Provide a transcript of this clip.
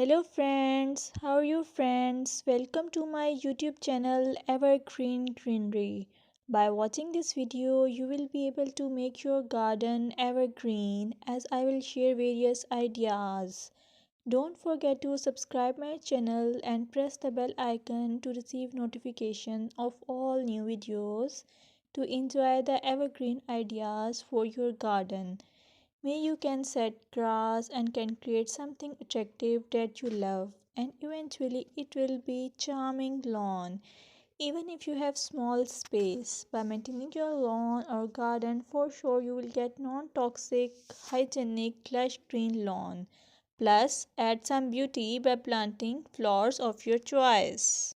Hello friends, how are you friends? Welcome to my YouTube channel Evergreen Greenery. By watching this video, you will be able to make your garden evergreen as I will share various ideas. Don't forget to subscribe my channel and press the bell icon to receive notification of all new videos to enjoy the evergreen ideas for your garden. May you can set grass and can create something attractive that you love and eventually it will be charming lawn. Even if you have small space, by maintaining your lawn or garden for sure you will get non-toxic, hygienic, lush green lawn. Plus add some beauty by planting flowers of your choice.